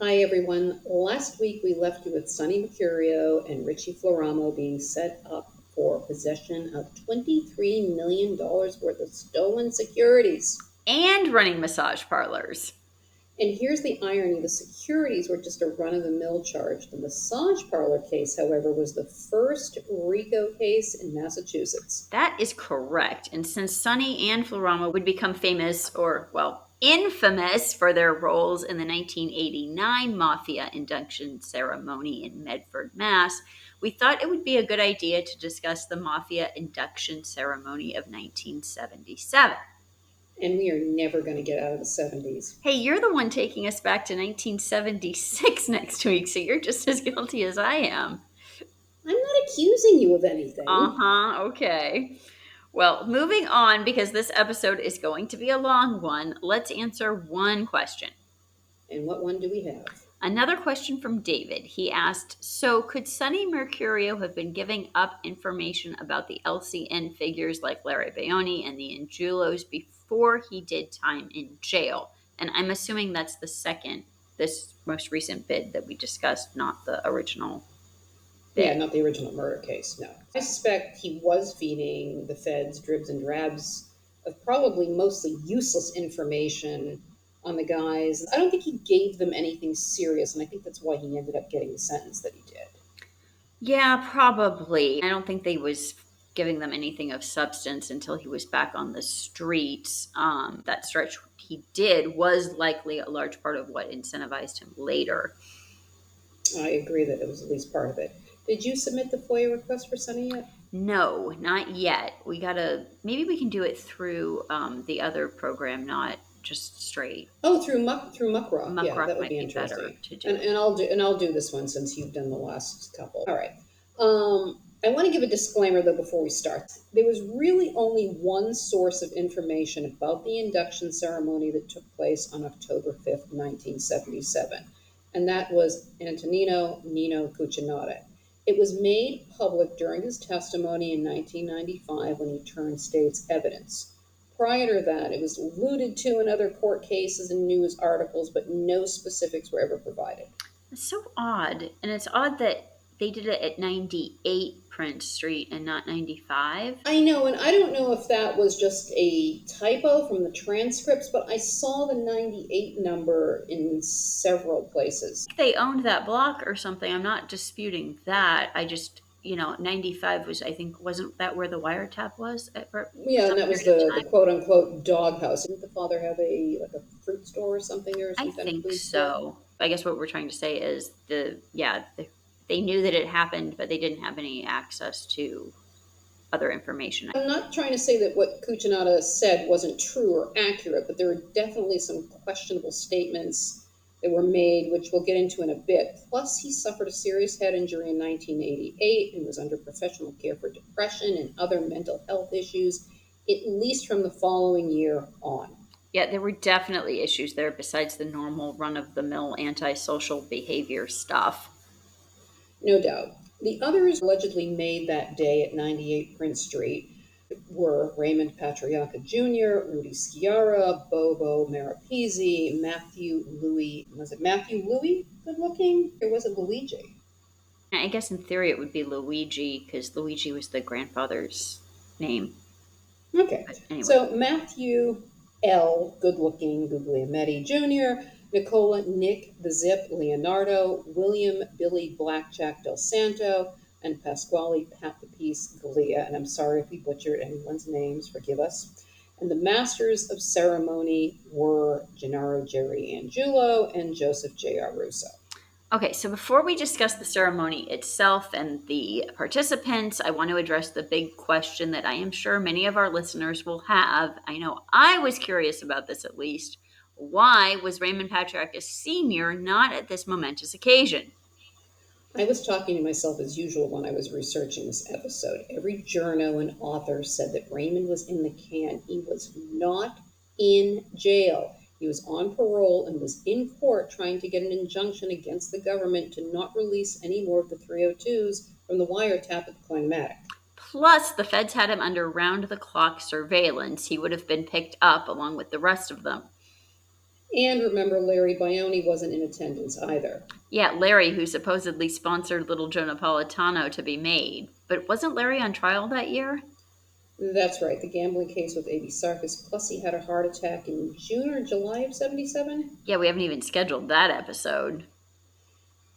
Hi, everyone. Last week we left you with Sonny Mercurio and Richie Floramo being set up for possession of $23 million worth of stolen securities. And running massage parlors. And here's the irony: the securities were just a run of the mill charge. The massage parlor case, however, was the first RICO case in Massachusetts. That is correct. And since Sonny and Florama would become famous, or, well, infamous for their roles in the 1989 Mafia Induction ceremony in Medford, Mass., we thought it would be a good idea to discuss the Mafia Induction ceremony of 1977. And we are never going to get out of the 70s. Hey, you're the one taking us back to 1976 next week, so you're just as guilty as I am. I'm not accusing you of anything. Uh-huh, okay. Well, moving on, because this episode is going to be a long one, let's answer one question. And what one do we have? Another question from David. He asked, so could Sonny Mercurio have been giving up information about the LCN figures like Larry Bayoni and the Angelos before he did time in jail? And I'm assuming that's this most recent bid that we discussed, not the original Yeah, bid. not the original murder case, no. I suspect he was feeding the feds dribs and drabs of probably mostly useless information on the guys. I don't think he gave them anything serious, and I think that's why he ended up getting the sentence that he did. Yeah, probably. I don't think they was giving them anything of substance until he was back on the streets. That stretch he did was likely a large part of what incentivized him later. I agree that it was at least part of it. Did you submit the FOIA request for Sonny yet? No, not yet. Maybe we can do it through the other program, not just straight. Oh, through Muckrock. Yeah, Muckrock that would might be be better interesting. to do. And I'll do this one since you've done the last couple. All right. I want to give a disclaimer though before we start. There was really only one source of information about the induction ceremony that took place on October 5th, 1977, and that was Antonino Nino Cucinotta. It was made public during his testimony in 1995 when he turned state's evidence. Prior to that, it was alluded to in other court cases and news articles, but no specifics were ever provided. It's so odd. And it's odd that they did it at 98 Prince Street and not 95. I know, and I don't know if that was just a typo from the transcripts, but I saw the 98 number in several places. They owned that block or something. I'm not disputing that. I just, 95 was, I think, wasn't that where the wiretap was for Yeah, and some that was period of the time? quote unquote doghouse. Didn't the father have a fruit store or something there, or I some kind of think food store? so. I guess what we're trying to say is they knew that it happened, but they didn't have any access to other information. I'm not trying to say that what Cucinotta said wasn't true or accurate, but there were definitely some questionable statements that were made, which we'll get into in a bit. Plus, he suffered a serious head injury in 1988 and was under professional care for depression and other mental health issues, at least from the following year on. Yeah, there were definitely issues there besides the normal run of the mill antisocial behavior stuff. No doubt. The others allegedly made that day at 98 Prince Street were Raymond Patriarca Jr., Rudy Sciarra, Bobo Marapese, Matthew Louis. Was it Matthew Louis good looking? Or was it Luigi? I guess in theory it would be Luigi because Luigi was the grandfather's name. Okay. But anyway, So Matthew L. Good looking Guglielmetti Jr., Nicola Nick the Zip Leonardo, William Billy Blackjack Del Santo, and Pasquale Pat the Peace Galea. And I'm sorry if we butchered anyone's names, forgive us. And the masters of ceremony were Gennaro Jerry Angulo and Joseph J.R. Russo. okay, so before we discuss the ceremony itself and the participants, I want to address the big question that I am sure many of our listeners will have. I know I was curious about this at least. Why was Raymond Patriarchus Sr. not at this momentous occasion? I was talking to myself as usual when I was researching this episode. Every journo and author said that Raymond was in the can. He was not in jail. He was on parole and was in court trying to get an injunction against the government to not release any more of the 302s from the wiretap at the Climatic. Plus, the feds had him under round the clock surveillance. He would have been picked up along with the rest of them. And remember, Larry Bione wasn't in attendance either. Yeah, Larry, who supposedly sponsored Little Joe Napolitano to be made. But wasn't Larry on trial that year? That's right, the gambling case with A.B. Sarkis, plus he had a heart attack in June or July of 77. Yeah, we haven't even scheduled that episode.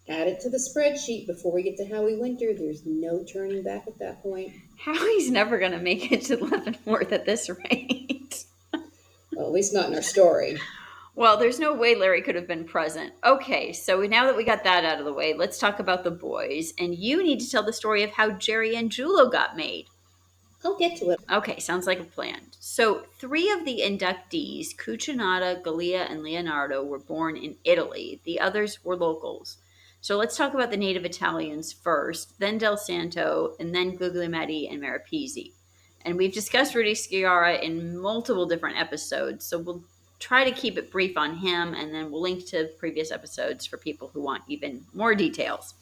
Add it to the spreadsheet before we get to Howie Winter. There's no turning back at that point. Howie's never going to make it to Leavenworth at this rate. Well, at least not in our story. Well, there's no way Larry could have been present. Okay, so now that we got that out of the way, let's talk about the boys. And you need to tell the story of how Jerry and Julo got made. I'll get to it. Okay, sounds like a plan. So, three of the inductees, Cucinato, Gallia, and Leonardo, were born in Italy. The others were locals. So, let's talk about the native Italians first, then Del Santo, and then Guglielmetti and Maripisi. And we've discussed Rudy Sciarra in multiple different episodes, so we'll try to keep it brief on him, and then we'll link to previous episodes for people who want even more details.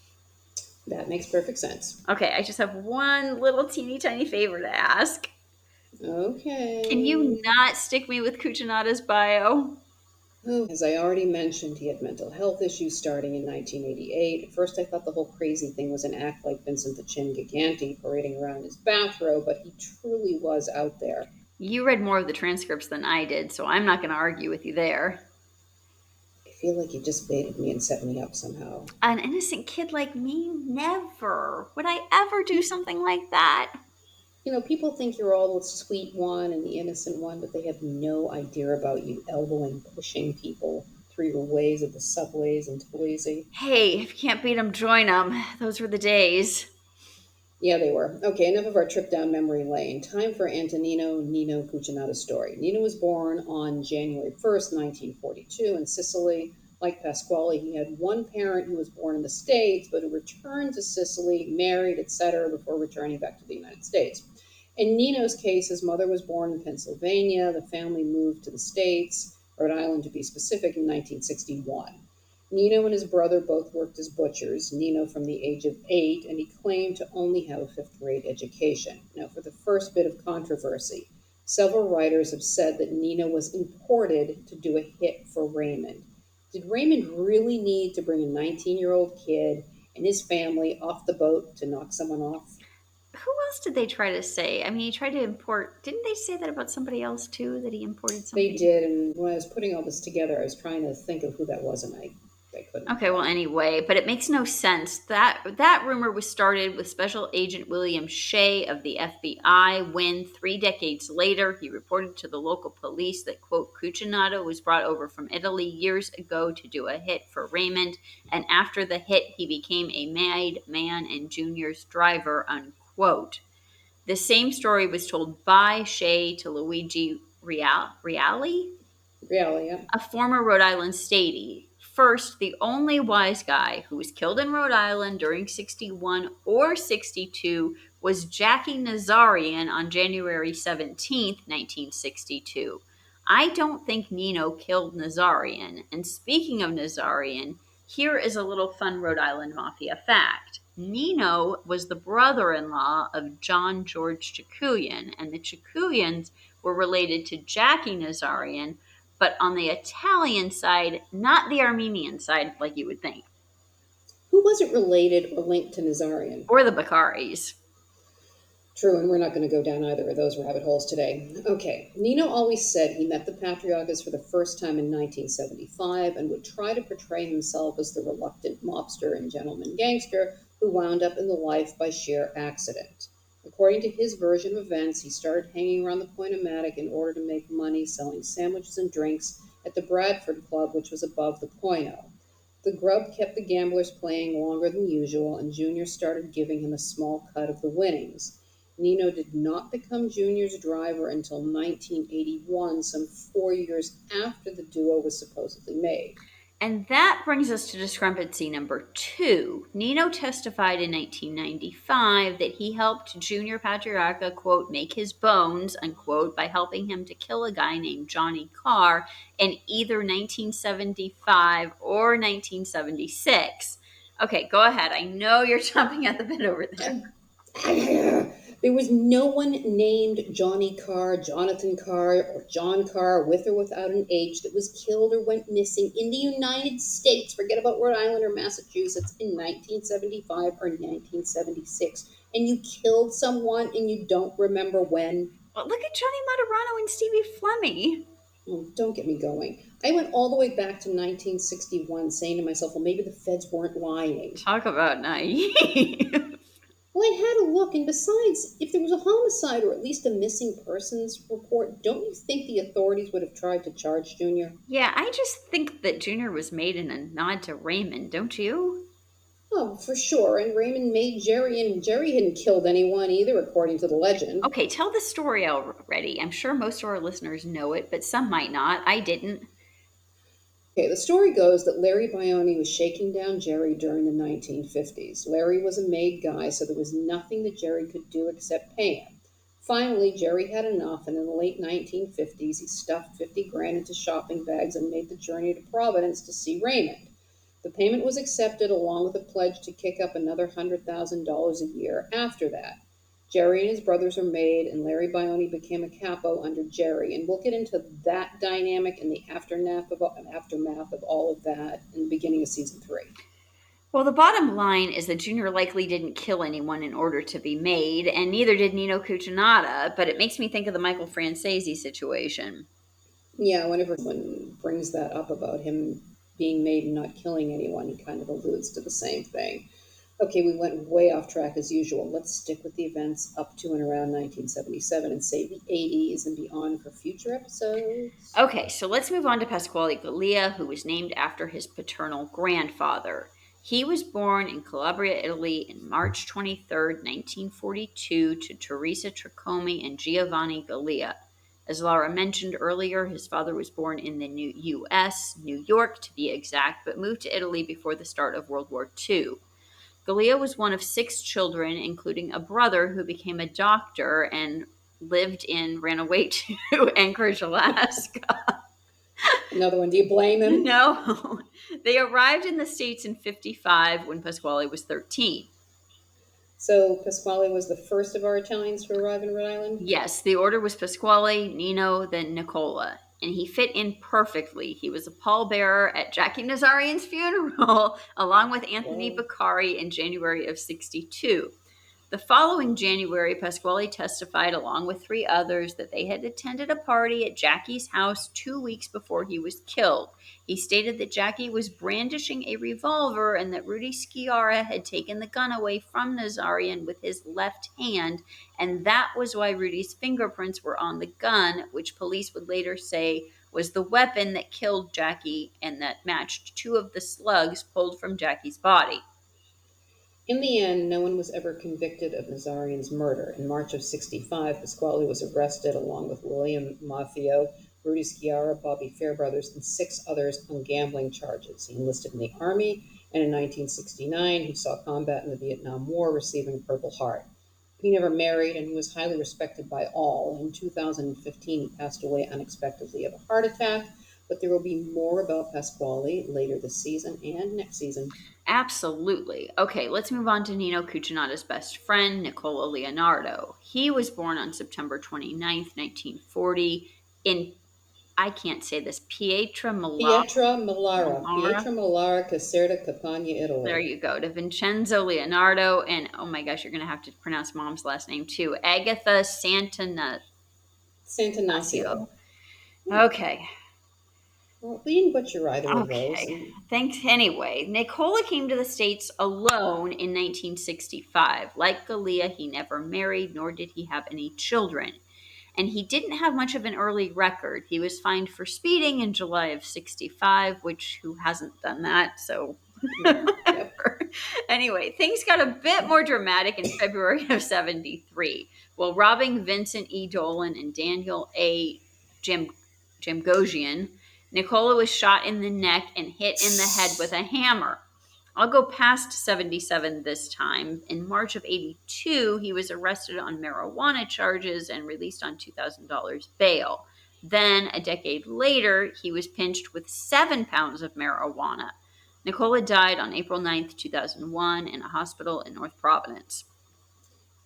That makes perfect sense. Okay, I just have one little teeny tiny favor to ask. Okay. Can you not stick me with Cucinato's bio? Oh, as I already mentioned, he had mental health issues starting in 1988. At first, I thought the whole crazy thing was an act like Vincent the Chin Gigante parading around in his bathrobe, but he truly was out there. You read more of the transcripts than I did, so I'm not going to argue with you there. I feel like you just baited me and set me up somehow. An innocent kid like me? Never. Would I ever do something like that? You know, people think you're all the sweet one and the innocent one, but they have no idea about you elbowing, pushing people through your ways at the subways and Tbilisi. Hey, if you can't beat 'em, join 'em. Those were the days. Yeah, they were. Okay, enough of our trip down memory lane. Time for Antonino Nino Cucinato's story. Nino was born on January 1st, 1942, in Sicily. Like Pasquale, he had one parent who was born in the States, but who returned to Sicily, married, etc., before returning back to the United States. In Nino's case, his mother was born in Pennsylvania. The family moved to the States, Rhode Island to be specific, in 1961. Nino and his brother both worked as butchers, Nino from the age of 8, and he claimed to only have a fifth grade education. Now, for the first bit of controversy, several writers have said that Nino was imported to do a hit for Raymond. Did Raymond really need to bring a 19-year-old kid and his family off the boat to knock someone off? Who else did they try to say? I mean, he tried to import. Didn't they say that about somebody else too? That he imported They somebody? did, and when I was putting all this together, I was trying to think of who that was, and I couldn't. Okay, well, anyway, but it makes no sense. That rumor was started with Special Agent William Shea of the FBI when 3 decades later he reported to the local police that, quote, Cucinato was brought over from Italy years ago to do a hit for Raymond, and after the hit he became a made man and Junior's driver, unquote. The same story was told by Shea to Luigi Reali, Really, yeah. a former Rhode Island statey. First, the only wise guy who was killed in Rhode Island during 61 or 62 was Jackie Nazarian on January 17th, 1962. I don't think Nino killed Nazarian. And speaking of Nazarian, here is a little fun Rhode Island Mafia fact. Nino was the brother-in-law of John George Chakuyan, and the Chakuyans were related to Jackie Nazarian, but on the Italian side, not the Armenian side like you would think. Who wasn't related or linked to Nazarian? Or the Baccaris. True, and we're not going to go down either of those rabbit holes today. Okay, Nino always said he met the Patriarchas for the first time in 1975 and would try to portray himself as the reluctant mobster and gentleman gangster who wound up in the life by sheer accident. According to his version of events, he started hanging around the Pointomatic in order to make money selling sandwiches and drinks at the Bradford Club, which was above the Pointo. The grub kept the gamblers playing longer than usual, and Junior started giving him a small cut of the winnings. Nino did not become Junior's driver until 1981, some 4 years after the duo was supposedly made. And that brings us to discrepancy number 2. Nino testified in 1995 that he helped Junior Patriarca, quote, make his bones, unquote, by helping him to kill a guy named Johnny Carr in either 1975 or 1976. Okay, go ahead. I know you're chomping at the bit over there. There was no one named Johnny Carr, Jonathan Carr, or John Carr, with or without an H, that was killed or went missing in the United States, forget about Rhode Island or Massachusetts, in 1975 or 1976. And you killed someone and you don't remember when? Well, look at Johnny Materano and Stevie Fleming. Oh, don't get me going. I went all the way back to 1961 saying to myself, well, maybe the feds weren't lying. Talk about naive. Well, I had a look, and besides, if there was a homicide or at least a missing persons report, don't you think the authorities would have tried to charge Junior? Yeah, I just think that Junior was made in a nod to Raymond, don't you? Oh, for sure. And Raymond made Jerry, and Jerry hadn't killed anyone either, according to the legend. Okay, tell the story already. I'm sure most of our listeners know it, but some might not. I didn't. Okay, the story goes that Larry Bione was shaking down Jerry during the 1950s. Larry was a made guy, so there was nothing that Jerry could do except pay him. Finally, Jerry had enough, and in the late 1950s, he stuffed 50 grand into shopping bags and made the journey to Providence to see Raymond. The payment was accepted along with a pledge to kick up another $100,000 a year after that. Jerry and his brothers were made, and Larry Bione became a capo under Jerry. And we'll get into that dynamic and the aftermath of all of that in the beginning of season 3. Well, the bottom line is that Junior likely didn't kill anyone in order to be made, and neither did Nino Cuccinata, but it makes me think of the Michael Francese situation. Yeah, whenever someone brings that up about him being made and not killing anyone, he kind of alludes to the same thing. Okay, we went way off track as usual. Let's stick with the events up to and around 1977 and save the 80s and beyond for future episodes. Okay, so let's move on to Pasquale Gallia, who was named after his paternal grandfather. He was born in Calabria, Italy in March 23rd, 1942, to Teresa Tricomi and Giovanni Gallia. As Lara mentioned earlier, his father was born in the U.S., New York to be exact, but moved to Italy before the start of World War II. Gallia was one of 6 children, including a brother who became a doctor and ran away to Anchorage, Alaska. Another one, do you blame him? No, they arrived in the States in 55 when Pasquale was 13. So Pasquale was the first of our Italians to arrive in Rhode Island? Yes, the order was Pasquale, Nino, then Nicola. And he fit in perfectly. He was a pallbearer at Jackie Nazarian's funeral, along with Anthony Whoa. Beccari in January of 62. The following January, Pasquale testified, along with 3 others, that they had attended a party at Jackie's house 2 weeks before he was killed. He stated that Jackie was brandishing a revolver and that Rudy Sciarra had taken the gun away from Nazarian with his left hand, and that was why Rudy's fingerprints were on the gun, which police would later say was the weapon that killed Jackie and that matched 2 of the slugs pulled from Jackie's body. In the end, no one was ever convicted of Nazarian's murder. In March of 65, Pasquale was arrested along with William Maffio, Rudy Sciarra, Bobby Fairbrothers, and 6 others on gambling charges. He enlisted in the Army, and in 1969, he saw combat in the Vietnam War, receiving a Purple Heart. He never married, and he was highly respected by all. In 2015, he passed away unexpectedly of a heart attack, but there will be more about Pasquale later this season and next season. Absolutely. Okay, let's move on to Nino Cuccinata's best friend, Nicola Leonardo. He was born on September 29th, 1940, in, I can't say this, Malara. Pietra Millara, Caserta, Campania, There Italy. you go, to Vincenzo Leonardo, and oh my gosh, you're going to have to pronounce mom's last name too, Agatha Santanasio. Sant'Ignazio. Okay. Well, we didn't butcher either of those. Okay. Thanks. Anyway, Nicola came to the States alone in 1965. Like Gallia, he never married, nor did he have any children. And he didn't have much of an early record. He was fined for speeding in July of 65, which who hasn't done that? So Yep. anyway, things got a bit more dramatic in February of 73. While robbing Vincent E. Dolan and Daniel A. Jamgosian, Nicola was shot in the neck and hit in the head with a hammer. I'll go past 77 this time. In March of 82, he was arrested on marijuana charges and released on $2,000 bail. Then, a decade later, he was pinched with 7 pounds of marijuana. Nicola died on April 9th, 2001, in a hospital in North Providence.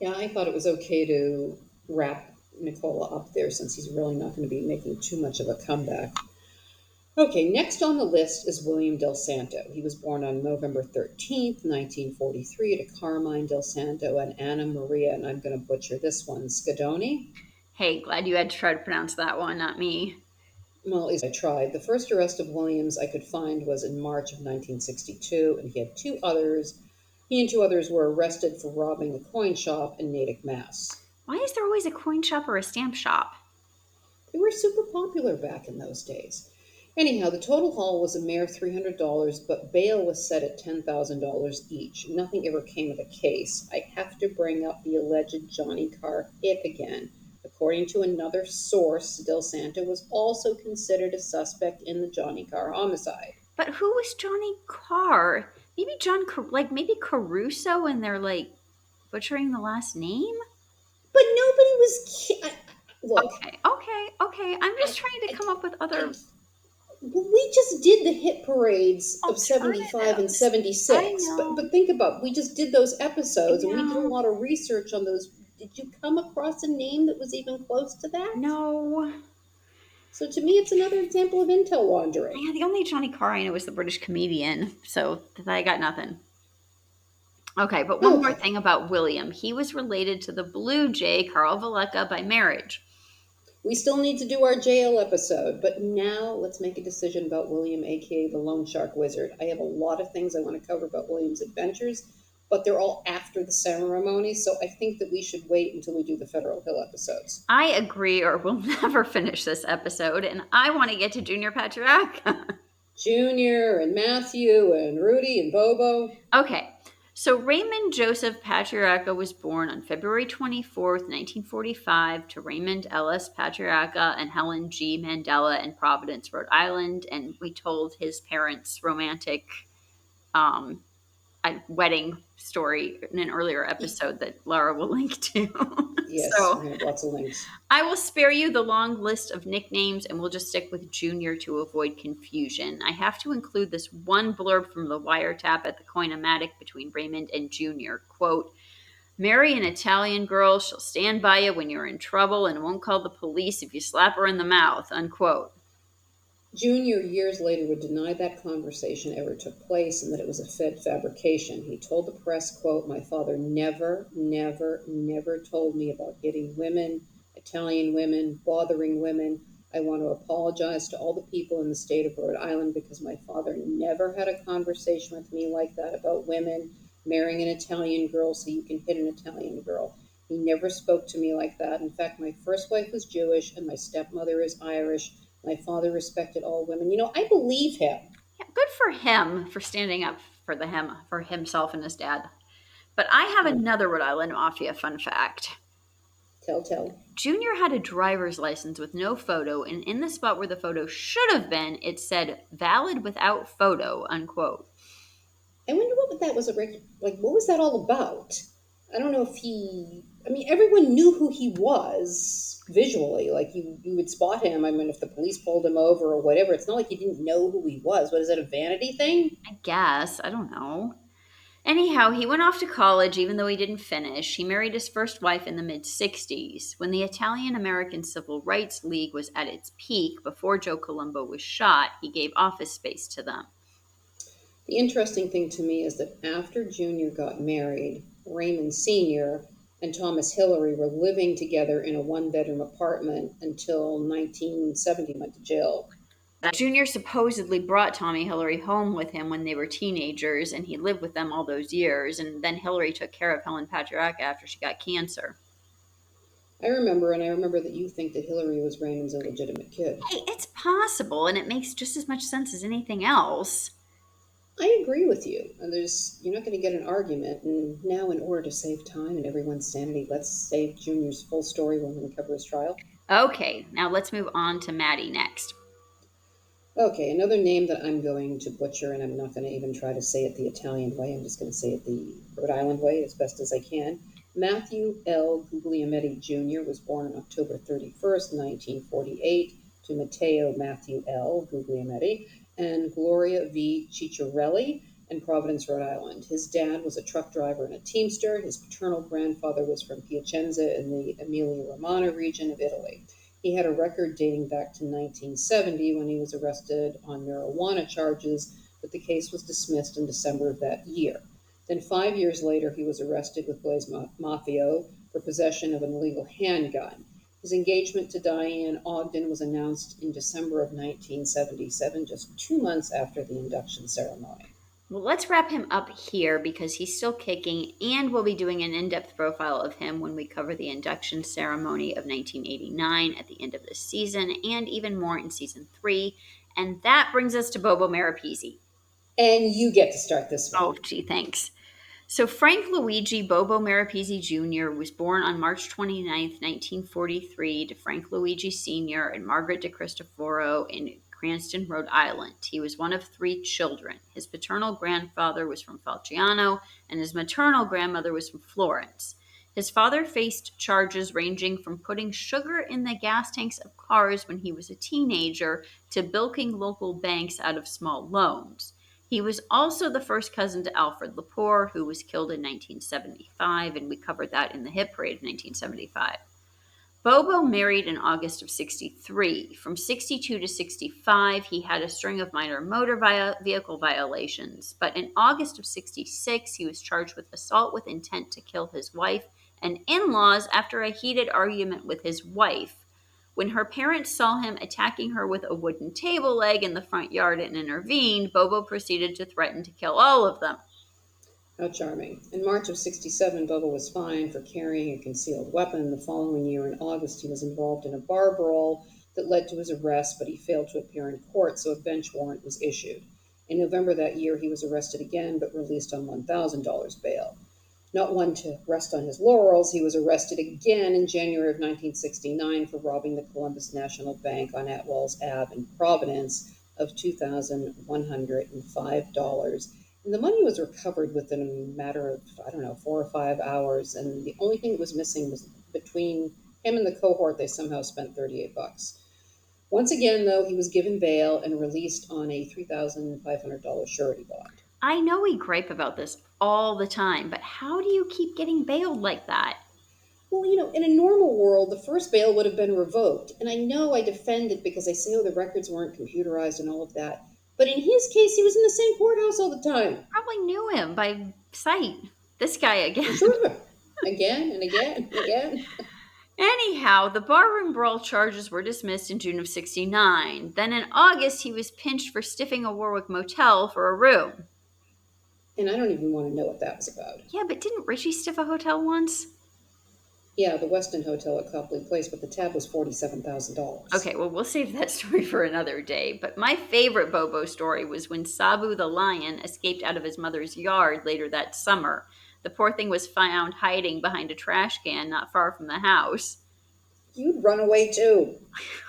Yeah, I thought it was okay to wrap Nicola up there since he's really not going to be making too much of a comeback. Okay, next on the list is William Del Santo. He was born on November 13th, 1943, to Carmine Del Santo and Anna Maria, and I'm going to butcher this one, Scadoni. Hey, glad you had to try to pronounce that one, not me. Well, at least I tried. The first arrest of Williams I could find was in March of 1962, and he had two others. He and two others were arrested for robbing a coin shop in Natick, Mass. Why is there always a coin shop or a stamp shop? They were super popular back in those days. Anyhow, the total haul was a mere $300, but bail was set at $10,000 each. Nothing ever came of the case. I have to bring up the alleged Johnny Carr hit again. According to another source, Del Santo was also considered a suspect in the Johnny Carr homicide. But who was Johnny Carr? Maybe like maybe Caruso, and they're like butchering the last name. But nobody was. Look, Okay, okay, okay. I'm just I, trying to I, come up with I other we just did the hit parades of 75 and alternatives. I 76, but know. think about, we just did those episodes and we did a Yeah. lot of research on those. Did you come across a name that was even close to that? No. So to me it's another example of intel laundering. Yeah, the only Johnny Carr I know is the British comedian, so I got nothing. Okay, but one more Okay, thing about William. He was related to the Blue Jay Carl Vallecca by marriage. we still need to do our jail episode, but now let's make a decision about William, aka the Loan Shark Wizard. I have a lot of things I want to cover about William's adventures, but they're all after the ceremony, so I think that we should wait until we do the Federal Hill episodes. I agree, or we'll never finish this episode, and I want to get to Junior Patriarch. Junior and Matthew and Rudy and Bobo. Okay, so Raymond Joseph Patriarca was born on February 24th, 1945, to Raymond Ellis Patriarca and Helen G. Mandela in Providence, Rhode Island. And we told his parents' romantic um, wedding story in an earlier episode that Lara will link to. Yes, So we have lots of links. I will spare you the long list of nicknames and we'll just stick with Junior to avoid confusion. I have to include this one blurb from the wiretap at the Coinomatic between Raymond and Junior. Quote, marry an Italian girl, she'll stand by you when you're in trouble and won't call the police if you slap her in the mouth, unquote. Junior, years later, would deny that conversation ever took place and that it was a Fed fabrication. He told the press, quote, my father never, never, never told me about hitting women, Italian women, bothering women. I want to apologize to all the people in the state of Rhode Island because my father never had a conversation with me like that about women, marrying an Italian girl so you can hit an Italian girl. He never spoke to me like that. In fact, my first wife was Jewish and my stepmother is Irish. My father respected all women. I believe him. Yeah, good for him for standing up for for himself and his dad. But I have Yeah. another Rhode Island Mafia fun fact. Tell. Junior had a driver's license with no photo, and in the spot where the photo should have been, it said valid without photo, unquote. I wonder what that was like. What was that all about? I don't know if he. I mean, everyone knew who he was visually. Like you would spot him. I mean, if the police pulled him over or whatever, it's not like you didn't know who he was. What is that, a vanity thing? I guess. I don't know. Anyhow, he went off to college even though he didn't finish. He married his first wife in the mid 60s. When the Italian American Civil Rights League was at its peak, before Joe Colombo was shot, he gave office space to them. The interesting thing to me is that after Junior got married, Raymond Sr. and Thomas Hillary were living together in a one-bedroom apartment until 1970 went to jail. Junior supposedly brought Tommy Hillary home with him when they were teenagers, and he lived with them all those years. And then Hillary took care of Helen Patriarca after she got cancer. I remember that you think that Hillary was Raymond's illegitimate kid. Hey, it's possible, and it makes just as much sense as anything else. I agree with you. And you're not going to get an argument. And now, in order to save time and everyone's sanity, let's save Junior's full story when we cover his trial. Okay, now let's move on to Maddie next. Okay, another name that I'm going to butcher, and I'm not going to even try to say it the Italian way. I'm just going to say it the Rhode Island way as best as I can. Matthew L. Guglielmetti Jr. was born on October 31st, 1948, to Matteo Matthew L. Guglielmetti and Gloria V. Cicciarelli. in Providence, Rhode Island. His dad was a truck driver and a teamster. His paternal grandfather was from Piacenza in the Emilia-Romagna region of Italy. He had a record dating back to 1970 when he was arrested on marijuana charges, but the case was dismissed in December of that year. Then 5 years later, he was arrested with Blaise Mafio for possession of an illegal handgun. His engagement to Diane Ogden was announced in December of 1977, just 2 months after the induction ceremony. Well, let's wrap him up here because he's still kicking, and we'll be doing an in depth profile of him when we cover the induction ceremony of 1989 at the end of this season, and even more in season 3. And that brings us to Bobo Marapese. And you get to start this one. Oh, gee, thanks. So Frank Luigi Bobo Marapese Jr. was born on March 29th, 1943 to Frank Luigi Sr. and Margaret de Cristoforo in Cranston, Rhode Island. He was one of 3 children. His paternal grandfather was from Falciano, and his maternal grandmother was from Florence. His father faced charges ranging from putting sugar in the gas tanks of cars when he was a teenager to bilking local banks out of small loans. He was also the first cousin to Alfred Lepore, who was killed in 1975, and we covered that in the hit parade of 1975. Bobo married in August of 63. From 62 to 65, he had a string of minor motor vehicle violations, but in August of 66, he was charged with assault with intent to kill his wife and in-laws after a heated argument with his wife. When her parents saw him attacking her with a wooden table leg in the front yard and intervened, Bobo proceeded to threaten to kill all of them. How charming. In March of 67, Bobo was fined for carrying a concealed weapon. The following year, in August, he was involved in a bar brawl that led to his arrest, but he failed to appear in court, so a bench warrant was issued. In November that year, he was arrested again, but released on $1,000 bail. Not one to rest on his laurels, he was arrested again in January of 1969 for robbing the Columbus National Bank on Atwells Ave in Providence of $2,105. And the money was recovered within a matter of, 4 or 5 hours. And the only thing that was missing was between him and the cohort, they somehow spent $38. Once again, though, he was given bail and released on a $3,500 surety bond. I know we gripe about this all the time, but how do you keep getting bailed like that? Well, in a normal world, the first bail would have been revoked. And I know I defend it because I say, the records weren't computerized and all of that. But in his case, he was in the same courthouse all the time. Probably knew him by sight. This guy again. Sure. Again and again and again. Anyhow, the barroom brawl charges were dismissed in June of 69. Then in August, he was pinched for stiffing a Warwick motel for a room. And I don't even want to know what that was about. Yeah, but didn't Richie stiff a hotel once? Yeah, the Weston Hotel at Copley Place, but the tab was $47,000. Okay, well, we'll save that story for another day. But my favorite Bobo story was when Sabu the lion escaped out of his mother's yard later that summer. The poor thing was found hiding behind a trash can not far from the house. You'd run away too.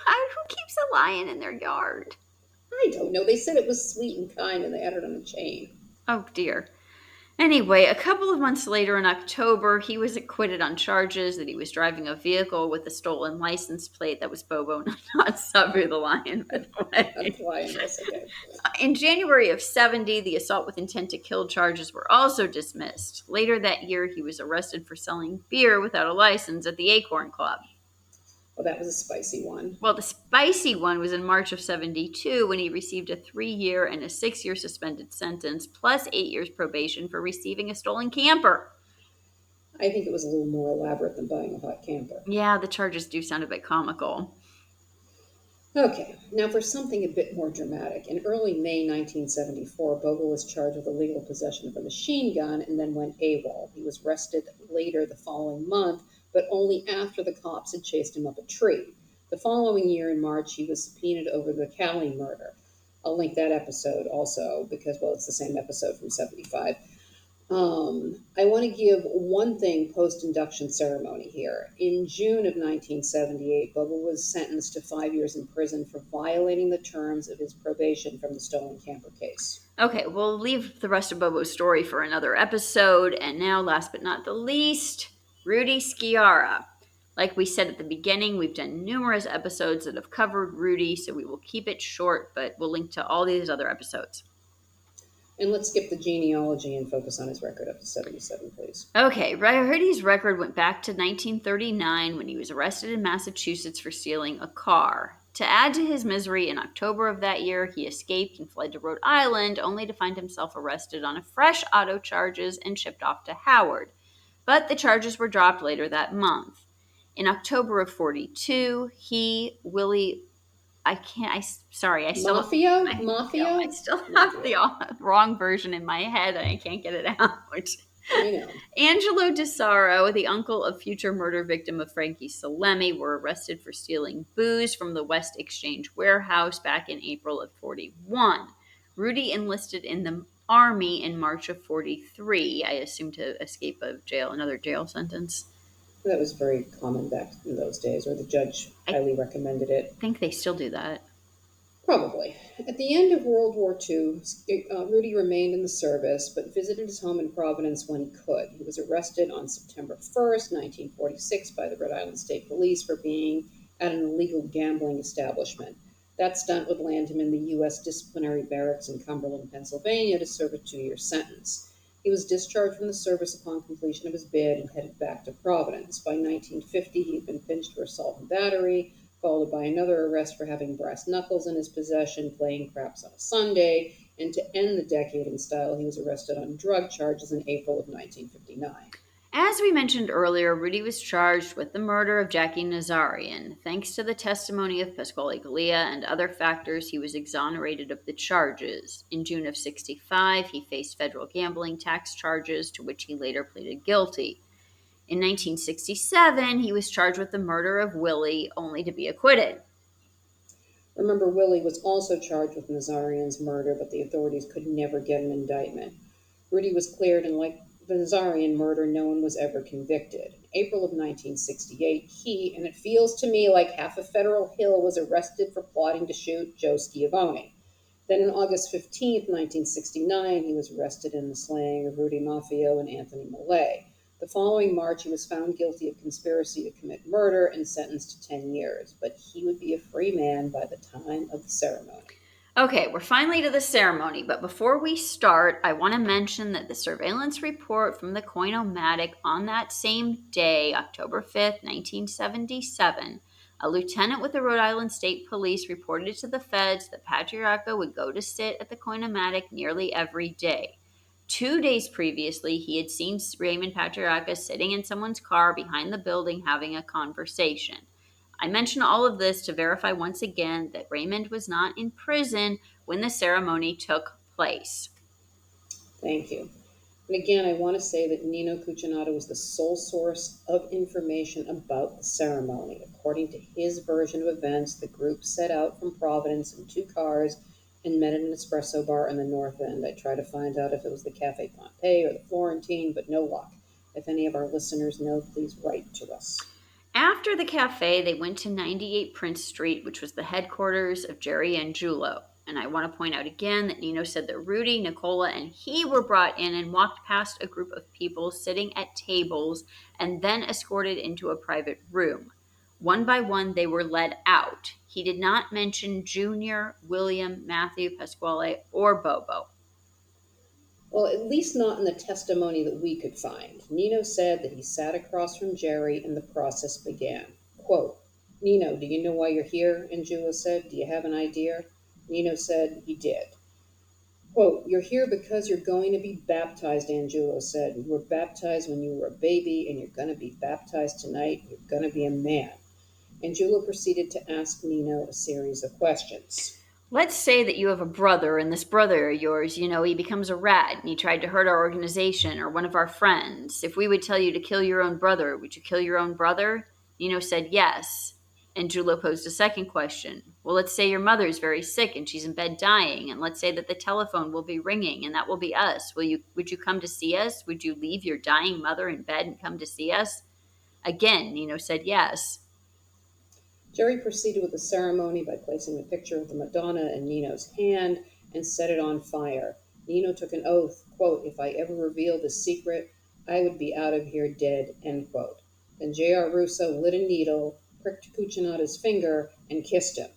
Who keeps a lion in their yard? I don't know. They said it was sweet and kind and they had it on a chain. Oh, dear. Anyway, a couple of months later in October, he was acquitted on charges that he was driving a vehicle with a stolen license plate that was Bobo, not Sabu the lion, by the way. Lion, yes, okay. In January of 70, the assault with intent to kill charges were also dismissed. Later that year, he was arrested for selling beer without a license at the Acorn Club. Well, that was a spicy one. Well, the spicy one was in March of 72 when he received a 3-year and a 6-year suspended sentence plus 8 years probation for receiving a stolen camper. I think it was a little more elaborate than buying a hot camper. Yeah, the charges do sound a bit comical. Okay, now for something a bit more dramatic. In early May 1974, Bobo was charged with illegal possession of a machine gun and then went AWOL. He was arrested later the following month, but only after the cops had chased him up a tree. The following year in March, he was subpoenaed over the Cali murder. I'll link that episode also because, it's the same episode from 75. I want to give one thing post-induction ceremony here. In June of 1978, Bobo was sentenced to 5 years in prison for violating the terms of his probation from the stolen camper case. Okay, we'll leave the rest of Bobo's story for another episode. And now, last but not the least, Rudy Sciarra. Like we said at the beginning, we've done numerous episodes that have covered Rudy, so we will keep it short, but we'll link to all these other episodes. And let's skip the genealogy and focus on his record up to 77, please. Okay, Rudy's record went back to 1939 when he was arrested in Massachusetts for stealing a car. To add to his misery, in October of that year, he escaped and fled to Rhode Island, only to find himself arrested on a fresh auto charges and shipped off to Howard. But the charges were dropped later that month. In October of 42, Willie, I can't, sorry, Mafia? I Mafia? still have Mafia. the wrong version in my head and I can't get it out. I know. Angelo DeSaro, the uncle of future murder victim of Frankie Salemi, were arrested for stealing booze from the West Exchange warehouse back in April of 41. Rudy enlisted in the army in March of 43, I assume to escape another jail sentence. That was very common back in those days, or the judge I highly recommended it. think they still do that. Probably. At the end of World War II, Rudy remained in the service, but visited his home in Providence when he could. He was arrested on September 1st, 1946, by the Rhode Island State Police for being at an illegal gambling establishment. That stunt would land him in the U.S. disciplinary barracks in Cumberland, Pennsylvania, to serve a 2-year sentence. He was discharged from the service upon completion of his bid and headed back to Providence. By 1950, he had been pinched for assault and battery, followed by another arrest for having brass knuckles in his possession, playing craps on a Sunday, and to end the decade in style, he was arrested on drug charges in April of 1959. As we mentioned earlier, Rudy was charged with the murder of Jackie Nazarian. Thanks to the testimony of Pasquale Galea and other factors, he was exonerated of the charges. In June of 65, he faced federal gambling tax charges, to which he later pleaded guilty. In 1967, he was charged with the murder of Willie, only to be acquitted. Remember, Willie was also charged with Nazarian's murder, but the authorities could never get an indictment. Rudy was cleared, and like the Nazarian murder, no one was ever convicted. In April of 1968, he, and it feels to me like half of Federal Hill, was arrested for plotting to shoot Joe Schiavone. Then on August 15th, 1969, he was arrested in the slaying of Rudy Maffio and Anthony Millay. The following March, he was found guilty of conspiracy to commit murder and sentenced to 10 years, but he would be a free man by the time of the ceremony. Okay, we're finally to the ceremony, but before we start, I want to mention that the surveillance report from the Coin-O-Matic on that same day, October 5th, 1977, a lieutenant with the Rhode Island State Police reported to the feds that Patriarca would go to sit at the Coin-O-Matic nearly every day. 2 days previously, he had seen Raymond Patriarca sitting in someone's car behind the building having a conversation. I mention all of this to verify once again that Raymond was not in prison when the ceremony took place. Thank you. And again, I want to say that Nino Cucinato was the sole source of information about the ceremony. According to his version of events, the group set out from Providence in 2 cars and met at an espresso bar in the North End. I tried to find out if it was the Cafe Pompei or the Florentine, but no luck. If any of our listeners know, please write to us. After the cafe, they went to 98 Prince Street, which was the headquarters of Jerry Angiulo. And I want to point out again that Nino said that Rudy, Nicola, and he were brought in and walked past a group of people sitting at tables and then escorted into a private room. One by one, they were led out. He did not mention Junior, William, Matthew, Pasquale, or Bobo. Well, at least not in the testimony that we could find. Nino said that he sat across from Jerry and the process began. Quote, "Nino, do you know why you're here?" Angiulo said. "Do you have an idea?" Nino said he did. Quote, "You're here because you're going to be baptized," Angiulo said. "You were baptized when you were a baby, and you're going to be baptized tonight. You're going to be a man." Angiulo proceeded to ask Nino a series of questions. Let's say that you have a brother, and this brother of yours, he becomes a rat and he tried to hurt our organization or one of our friends. If we would tell you to kill your own brother, would you kill your own brother? Nino said yes. And Julo posed a second question. Well, let's say your mother is very sick and she's in bed dying, and let's say that the telephone will be ringing, and that will be us. Would you come to see us? Would you leave your dying mother in bed and come to see us? Again, Nino said yes. Jerry proceeded with the ceremony by placing a picture of the Madonna in Nino's hand and set it on fire. Nino took an oath, quote, "If I ever reveal this secret, I would be out of here dead," end quote. Then J.R. Russo lit a needle, pricked Cucinato's finger, and kissed him.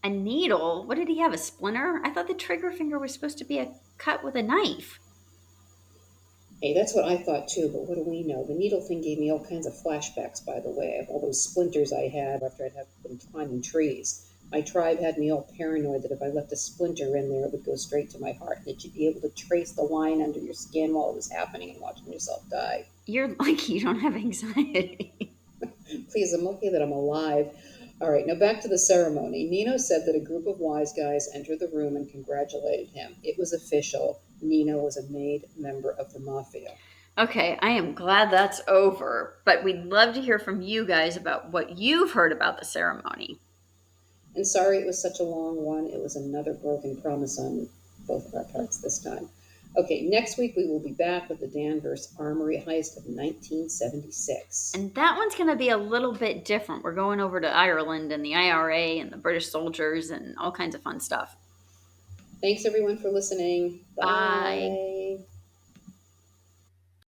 A needle? What did he have? A splinter? I thought the trigger finger was supposed to be a cut with a knife. Hey, that's what I thought too, but what do we know? The needle thing gave me all kinds of flashbacks, by the way, of all those splinters I had after I'd have been climbing trees. My tribe had me all paranoid that if I left a splinter in there, it would go straight to my heart, that you'd be able to trace the line under your skin while it was happening and watching yourself die. You're lucky you don't have anxiety. Please, I'm lucky that I'm alive. All right, now back to the ceremony. Nino said that a group of wise guys entered the room and congratulated him. It was official. Nino was a made member of the Mafia. Okay, I am glad that's over, but we'd love to hear from you guys about what you've heard about the ceremony. And sorry it was such a long one. It was another broken promise on both of our parts this time. Okay, next week we will be back with the Danvers Armory heist of 1976. And that one's going to be a little bit different. We're going over to Ireland and the IRA and the British soldiers and all kinds of fun stuff. Thanks everyone for listening. Bye. Bye.